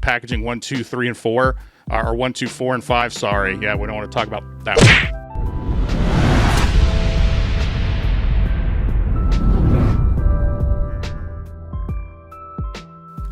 packaging 1, 2, 3, and 4, or 1, 2, 4, and 5. Sorry, yeah, we don't want to talk about that one.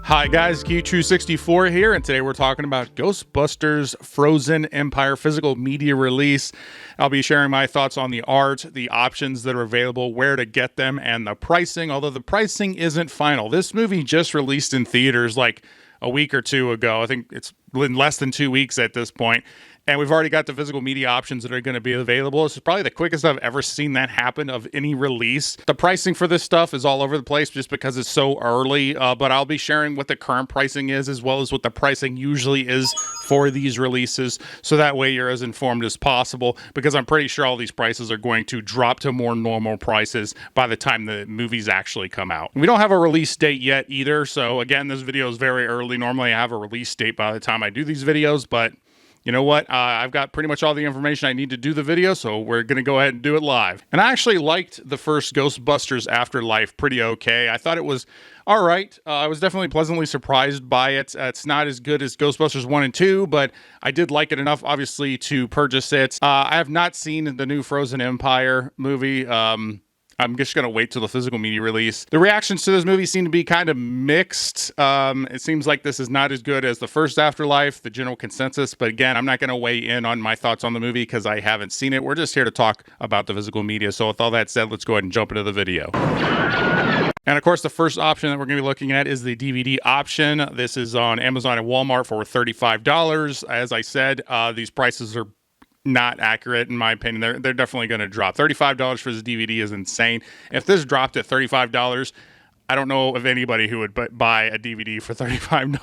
Hi guys, Q264 here, and today we're talking about Ghostbusters Frozen Empire physical media release. I'll be sharing my thoughts on the art, the options that are available, where to get them, and the pricing, although the pricing isn't final. This movie just released in theaters like a week or two ago. I think it's in less than 2 weeks at this point. And we've already got the physical media options that are going to be available. This is probably the quickest I've ever seen that happen of any release. The pricing for this stuff is all over the place just because it's so early. But I'll be sharing what the current pricing is as well as what the pricing usually is for these releases. So that way you're as informed as possible, because I'm pretty sure all these prices are going to drop to more normal prices by the time the movies actually come out. We don't have a release date yet either. So again, this video is very early. Normally I have a release date by the time I do these videos, but you know what? I've got pretty much all the information I need to do the video, so we're going to go ahead and do it live. And I actually liked the first Ghostbusters Afterlife pretty okay. I thought it was all right. I was definitely pleasantly surprised by it. It's not as good as Ghostbusters 1 and 2, but I did like it enough, obviously, to purchase it. I have not seen the new Frozen Empire movie. I'm just going to wait till the physical media release. The reactions to this movie seem to be kind of mixed. It seems like this is not as good as the first Afterlife, the general consensus. But again, I'm not going to weigh in on my thoughts on the movie because I haven't seen it. We're just here to talk about the physical media. So with all that said, let's go ahead and jump into the video. And of course, the first option that we're going to be looking at is the DVD option. This is on Amazon and Walmart for $35. As I said, these prices are not accurate in my opinion. They're definitely going to drop. $35 for this DVD is insane. If this dropped at $35, I don't know of anybody who would buy a DVD for $35.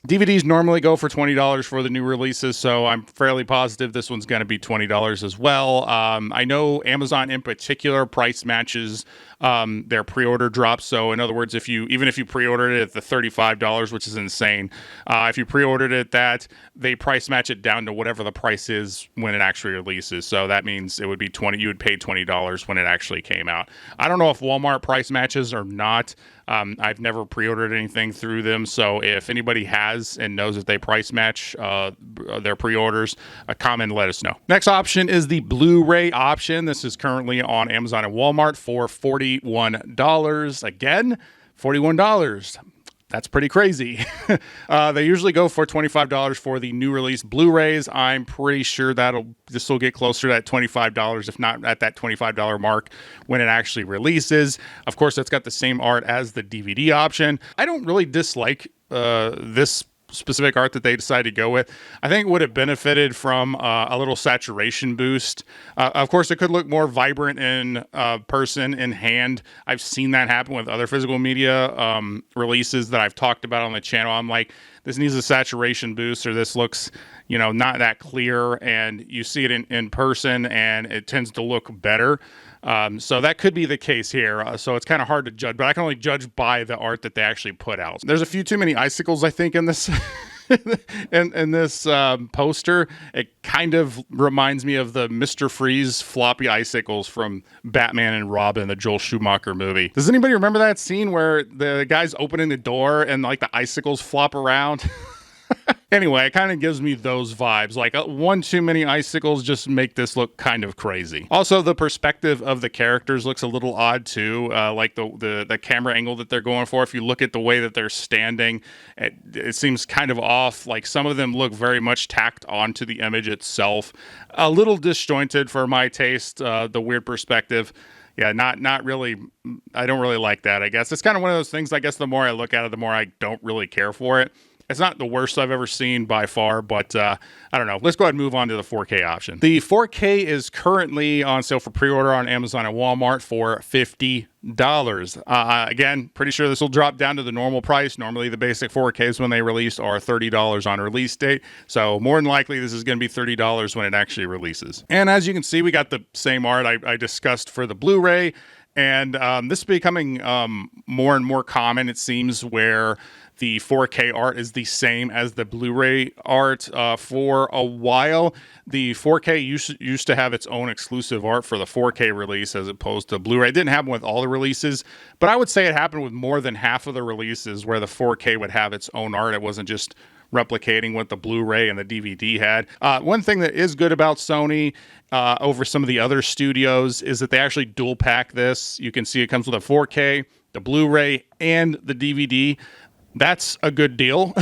DVDs normally go for $20 for the new releases, so I'm fairly positive this one's going to be $20 as well. I know Amazon in particular price matches their pre-order drops. So in other words, even if you pre-ordered it at the $35, which is insane, if you pre-ordered it that, they price match it down to whatever the price is when it actually releases. So that means it would be you would pay $20 when it actually came out. I don't know if Walmart price matches or not. I've never pre-ordered anything through them, so if anybody has and knows that they price match their pre-orders, comment and let us know. Next option is the Blu-ray option. This is currently on Amazon and Walmart for $41. Again, $41. That's pretty crazy. They usually go for $25 for the new release Blu-rays. I'm pretty sure this will get closer to that $25, if not at that $25 mark when it actually releases. Of course, it's got the same art as the DVD option. I don't really dislike this specific art that they decided to go with. I think it would have benefited from a little saturation boost. Of course, it could look more vibrant in person, in hand. I've seen that happen with other physical media releases that I've talked about on the channel. I'm like, this needs a saturation boost, or this looks, not that clear, and you see it in person and it tends to look better. So that could be the case here. So it's kind of hard to judge, but I can only judge by the art that they actually put out. There's a few too many icicles, I think, in this in this poster. It kind of reminds me of the Mr. Freeze floppy icicles from Batman and Robin, the Joel Schumacher movie. Does anybody remember that scene where the guy's opening the door and like the icicles flop around? Anyway, it kind of gives me those vibes. Like one too many icicles just make this look kind of crazy. Also, the perspective of the characters looks a little odd too. Like the camera angle that they're going for. If you look at the way that they're standing, it seems kind of off. Like some of them look very much tacked onto the image itself. A little disjointed for my taste, the weird perspective. Yeah, not really. I don't really like that, I guess. It's kind of one of those things, I guess, the more I look at it, the more I don't really care for it. It's not the worst I've ever seen by far, but I don't know. Let's go ahead and move on to the 4K option. The 4K is currently on sale for pre-order on Amazon and Walmart for $50. Again, pretty sure this will drop down to the normal price. Normally, the basic 4Ks when they release are $30 on release date. So more than likely, this is going to be $30 when it actually releases. And as you can see, we got the same art I discussed for the Blu-ray. And this is becoming more and more common, it seems, where the 4K art is the same as the Blu-ray art. For a while, the 4K used to have its own exclusive art for the 4K release as opposed to Blu-ray. It didn't happen with all the releases, but I would say it happened with more than half of the releases where the 4K would have its own art. It wasn't just replicating what the Blu-ray and the DVD had. One thing that is good about Sony over some of the other studios is that they actually dual pack this. You can see it comes with a 4K, the Blu-ray, and the DVD. That's a good deal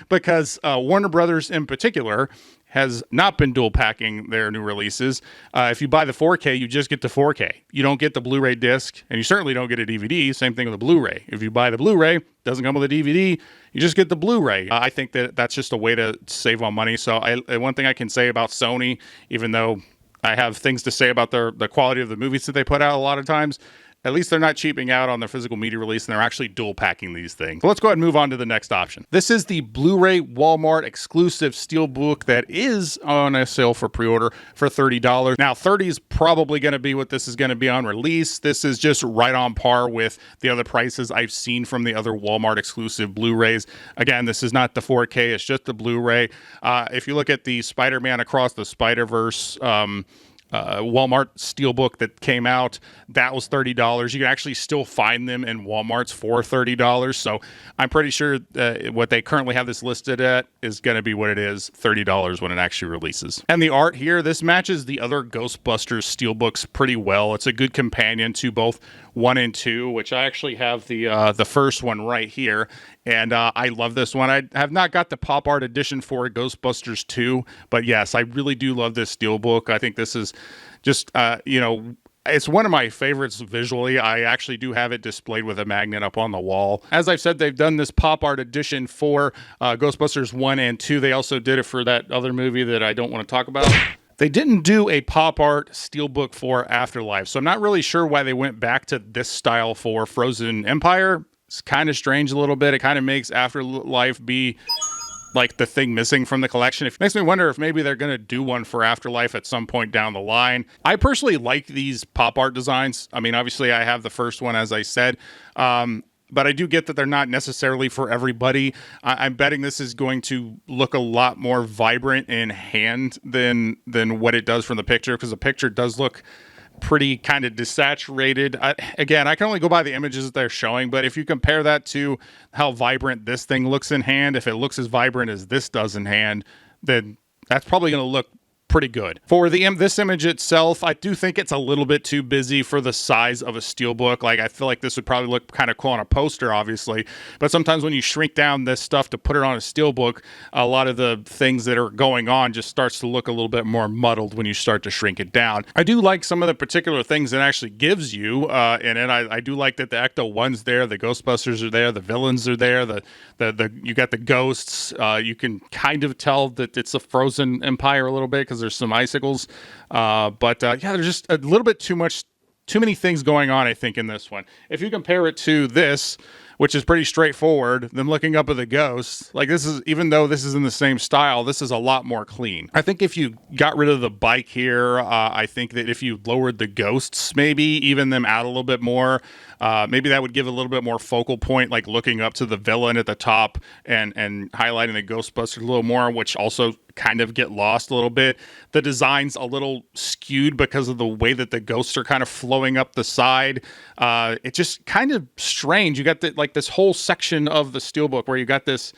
because Warner Brothers in particular has not been dual packing their new releases. If you buy the 4K, you just get the 4K. You don't get the Blu-ray disc, and you certainly don't get a DVD. Same thing with the Blu-ray. If you buy the Blu-ray, doesn't come with a DVD, you just get the Blu-ray. I think that that's just a way to save on money. So one thing I can say about Sony, even though I have things to say about the quality of the movies that they put out a lot of times, at least they're not cheaping out on their physical media release, and they're actually dual packing these things. So let's go ahead and move on to the next option. This is the Blu-ray Walmart exclusive Steelbook that is on a sale for pre-order for $30. Now, $30 is probably going to be what this is going to be on release. This is just right on par with the other prices I've seen from the other Walmart exclusive Blu-rays. Again, this is not the 4K, it's just the Blu-ray. If you look at the Spider-Man Across the Spider-Verse Walmart Steelbook that came out, that was $30. You can actually still find them in Walmarts for $30. So I'm pretty sure what they currently have this listed at is going to be what it is, $30 when it actually releases. And the art here, this matches the other Ghostbusters Steelbooks pretty well. It's a good companion to both 1 and 2, which I actually have the first one right here. And I love this one. I have not got the pop art edition for Ghostbusters 2, but yes, I really do love this Steelbook. I think this is just, it's one of my favorites visually. I actually do have it displayed with a magnet up on the wall. As I've said, they've done this pop art edition for Ghostbusters 1 and 2. They also did it for that other movie that I don't want to talk about. They didn't do a pop art Steelbook for Afterlife, so I'm not really sure why they went back to this style for Frozen Empire. It's kind of strange a little bit. It kind of makes Afterlife be like the thing missing from the collection. It makes me wonder if maybe they're going to do one for Afterlife at some point down the line. I personally like these pop art designs. I mean, obviously I have the first one, as I said, but I do get that they're not necessarily for everybody. I'm betting this is going to look a lot more vibrant in hand than what it does from the picture, because the picture does look pretty kind of desaturated. Again, I can only go by the images that they're showing, but if you compare that to how vibrant this thing looks in hand, if it looks as vibrant as this does in hand, then that's probably going to look pretty good. For this image itself, I do think it's a little bit too busy for the size of a Steelbook. Like, I feel like this would probably look kind of cool on a poster, obviously, but sometimes when you shrink down this stuff to put it on a Steelbook, a lot of the things that are going on just starts to look a little bit more muddled when you start to shrink it down. I do like some of the particular things it actually gives you in it. I do like that the Ecto 1's there, the Ghostbusters are there, the villains are there, you got the ghosts. You can kind of tell that it's a Frozen Empire a little bit because there's some icicles, but there's just a little bit too many things going on, I think, in this one. If you compare it to this, which is pretty straightforward, then looking up at the ghosts, like this is, even though this is in the same style, this is a lot more clean. I think if you got rid of the bike here, I think that if you lowered the ghosts, maybe even them out a little bit more, maybe that would give a little bit more focal point, like looking up to the villain at the top and highlighting the Ghostbusters a little more, which also kind of get lost a little bit. The design's a little skewed because of the way that the ghosts are kind of flowing up the side. It's just kind of strange. You got this whole section of the Steelbook where you got this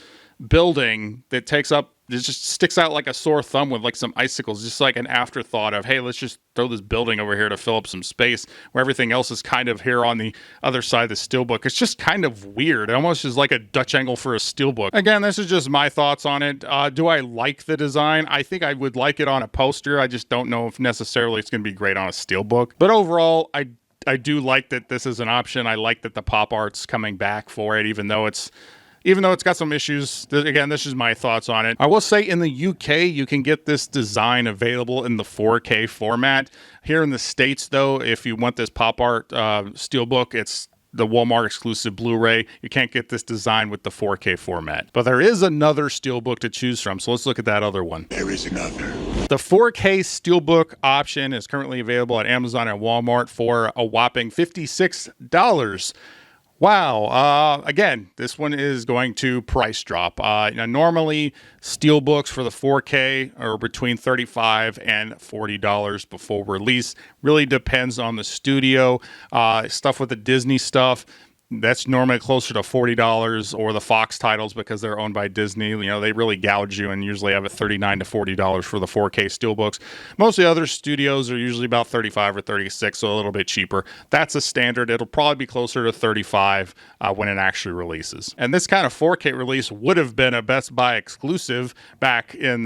building that takes up, it just sticks out like a sore thumb with like some icicles, just like an afterthought of, hey, let's just throw this building over here to fill up some space, where everything else is kind of here on the other side of the Steelbook. It's just kind of weird. It almost is like a Dutch angle for a Steelbook. Again, this is just my thoughts on it. Do I like the design? I think I would like it on a poster. I just don't know if necessarily it's going to be great on a Steelbook. But overall, I do like that this is an option. I like that the pop art's coming back for it, even though it's got some issues. Again, this is my thoughts on it. I will say in the UK, you can get this design available in the 4K format. Here in the States, though, if you want this pop art Steelbook, it's the Walmart exclusive Blu-ray. You can't get this design with the 4K format. But there is another Steelbook to choose from, so let's look at that other one. There is another. The 4K Steelbook option is currently available at Amazon and Walmart for a whopping $56. Wow. Again, this one is going to price drop. Normally, Steelbooks for the 4K are between $35 and $40 before release. Really depends on the studio. Stuff with the Disney stuff, that's normally closer to $40, or the Fox titles, because they're owned by Disney. They really gouge you and usually have it $39 to $40 for the 4K Steelbooks. Most of the other studios are usually about $35 or $36, so a little bit cheaper. That's a standard. It'll probably be closer to $35 when it actually releases. And this kind of 4K release would have been a Best Buy exclusive back in,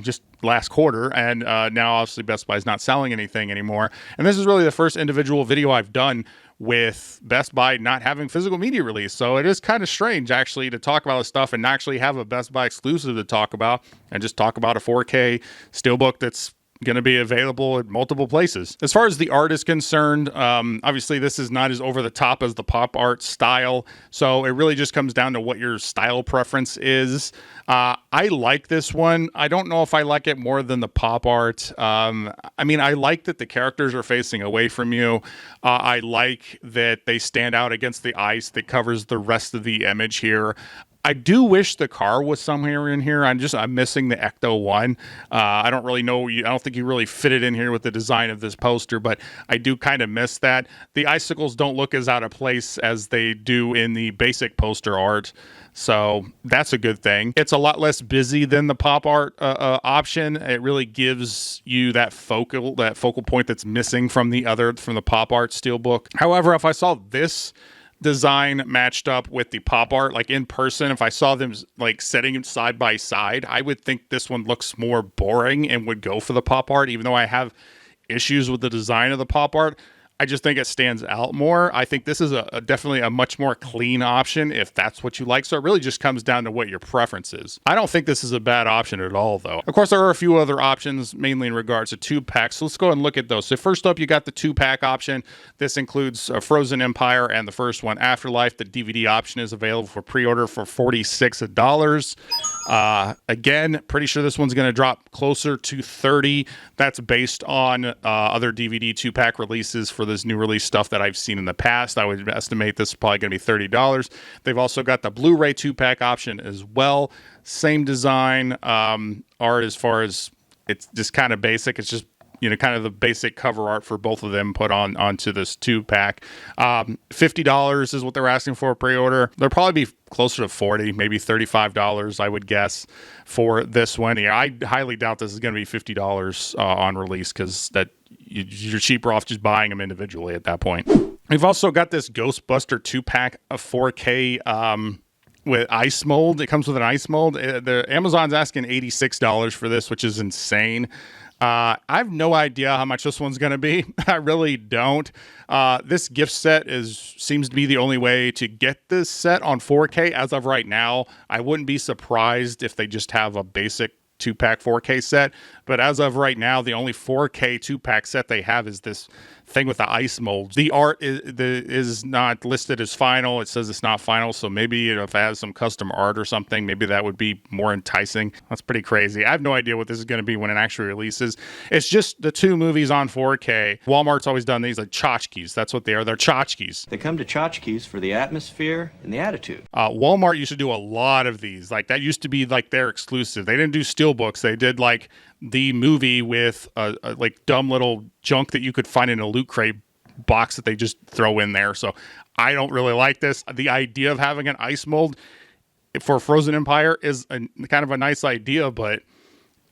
just last quarter, and now obviously Best Buy is not selling anything anymore. And this is really the first individual video I've done with Best Buy not having physical media release. So it is kind of strange actually to talk about this stuff and actually have a Best Buy exclusive to talk about, and just talk about a 4K Steelbook that's going to be available at multiple places. As far as the art is concerned, obviously this is not as over the top as the pop art style, so it really just comes down to what your style preference is. I like this one. I don't know if I like it more than the pop art. I like that the characters are facing away from you. I like that they stand out against the ice that covers the rest of the image here. I do wish the car was somewhere in here. I'm missing the Ecto one. I don't really know. I don't think you really fit it in here with the design of this poster, but I do kind of miss that. The icicles don't look as out of place as they do in the basic poster art, so that's a good thing. It's a lot less busy than the pop art option. It really gives you that focal point that's missing from the pop art Steelbook. However, if I saw this design matched up with the pop art, like in person, if I saw them like setting them side by side, I would think this one looks more boring and would go for the pop art, even though I have issues with the design of the pop art. I just think it stands out more. I think this is definitely a much more clean option if that's what you like. So it really just comes down to what your preference is. I don't think this is a bad option at all, though. Of course, there are a few other options, mainly in regards to 2-packs. So let's go and look at those. So first up, you got the 2-pack option. This includes Frozen Empire and the first one, Afterlife. The DVD option is available for pre-order for $46. Again, pretty sure this one's going to drop closer to $30. That's based on other DVD 2-pack releases for this new release stuff that I've seen in the past. I would estimate this is probably going to be $30. They've also got the Blu-ray 2-pack option as well. Same design, art as far as it's just kind of basic. It's just kind of the basic cover art for both of them put onto this 2-pack. $50 is what they're asking for a pre-order. They'll probably be closer to $40, maybe $35, I would guess, for this one. Yeah, I highly doubt this is going to be $50 on release, because you're cheaper off just buying them individually at that point. We've also got this Ghostbuster 2-pack of 4K with ice mold. It comes with an ice mold. The Amazon's asking $86 for this, which is insane. I have no idea how much this one's going to be. I really don't. This gift set seems to be the only way to get this set on 4K as of right now. I wouldn't be surprised if they just have a basic 2-pack 4K set, but as of right now, the only 4K 2-pack set they have is this thing with the ice molds. The art is not listed as final. It says it's not final, so maybe if it has some custom art or something, maybe that would be more enticing. That's pretty crazy. I have no idea what this is going to be when it actually releases. It's just the 2 movies on 4K. Walmart's always done these like tchotchkes. That's what they are. They're tchotchkes. They come to tchotchkes for the atmosphere and the attitude. Walmart used to do a lot of these. Like that used to be like their exclusive. They didn't do Steelbooks. They did like the movie with like dumb little junk that you could find in a Loot Crate box that they just throw in there. So I don't really like this. The idea of having an ice mold for Frozen Empire is kind of a nice idea, but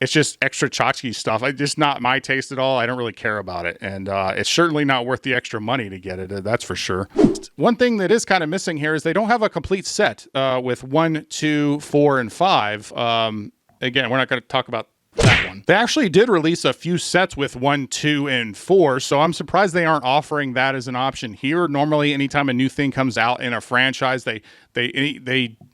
it's just extra tchotchke stuff. It's just not my taste at all. I don't really care about it. And it's certainly not worth the extra money to get it. That's for sure. One thing that is kind of missing here is they don't have a complete set with 1, 2, 4, and 5. Again, we're not going to talk about that one. They actually did release a few sets with 1, 2, and 4, so I'm surprised they aren't offering that as an option here. Normally, anytime a new thing comes out in a franchise, they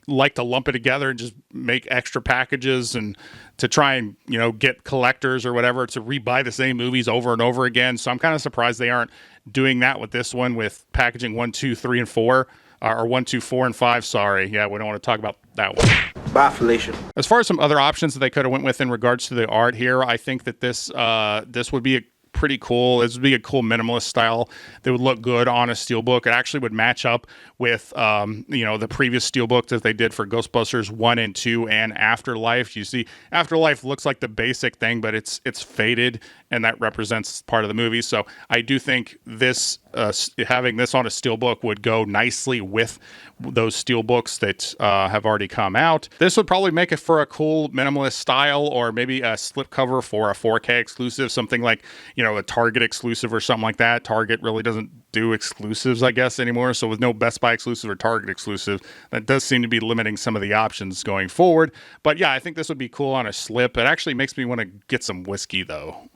like to lump it together and just make extra packages and to try and get collectors or whatever to rebuy the same movies over and over again. So I'm kind of surprised they aren't doing that with this one, with packaging 1, 2, 3, and 4. Or 1, 2, 4, and 5. Sorry. Yeah, we don't want to talk about that one. Bye, Felicia. As far as some other options that they could have went with in regards to the art here, I think that this would be pretty cool. This would be a cool minimalist style that would look good on a Steelbook. It actually would match up with, the previous Steelbook that they did for Ghostbusters 1 and 2 and Afterlife. You see, Afterlife looks like the basic thing, but it's faded, and that represents part of the movie. So I do think this having this on a Steelbook would go nicely with those Steelbooks that have already come out. This would probably make it for a cool minimalist style, or maybe a slipcover for a 4K exclusive, something like, a Target exclusive or something like that. Target really doesn't do exclusives, I guess, anymore. So with no Best Buy exclusive or Target exclusive, that does seem to be limiting some of the options going forward. But yeah, I think this would be cool on a slip. It actually makes me want to get some whiskey, though.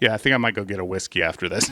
Yeah, I think I might go get a whiskey after this.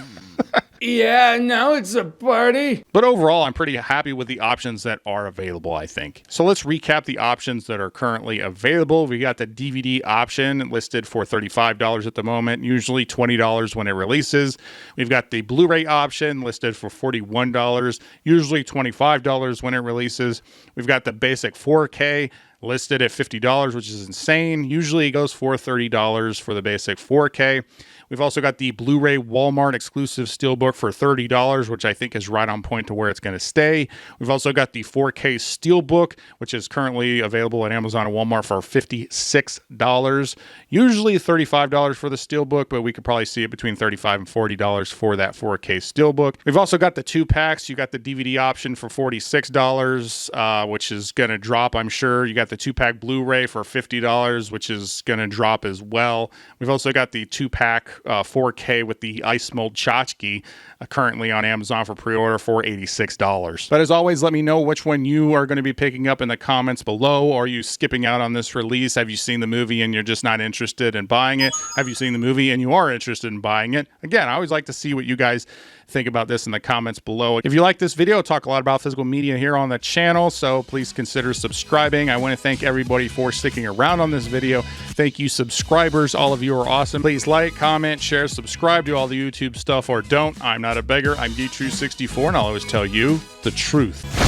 Yeah, now it's a party. But overall, I'm pretty happy with the options that are available, I think. So let's recap the options that are currently available. We got the DVD option listed for $35 at the moment, usually $20 when it releases. We've got the Blu-ray option listed for $41, usually $25 when it releases. We've got the basic 4K listed at $50, which is insane. Usually it goes for $30 for the basic 4K. We've also got the Blu-ray Walmart exclusive Steelbook for $30, which I think is right on point to where it's going to stay. We've also got the 4K Steelbook, which is currently available at Amazon and Walmart for $56. Usually $35 for the Steelbook, but we could probably see it between $35 and $40 for that 4K Steelbook. We've also got the 2-packs. You got the DVD option for $46, which is going to drop, I'm sure. You got the 2-pack Blu-ray for $50, which is going to drop as well. We've also got the 2-pack 4K with the ice mold tchotchke currently on Amazon for pre-order for $86. But as always, let me know which one you are going to be picking up in the comments below. Are you skipping out on this release? Have you seen the movie and you're just not interested in buying it? Have you seen the movie and you are interested in buying it? Again, I always like to see what you guys think about this in the comments below. If you like this video, I talk a lot about physical media here on the channel, so please consider subscribing. I want to thank everybody for sticking around on this video. Thank you, subscribers. All of you are awesome. Please like, comment, share, subscribe, do all the YouTube stuff, or don't. I'm not a beggar. I'm Geek True 64, and I'll always tell you the truth.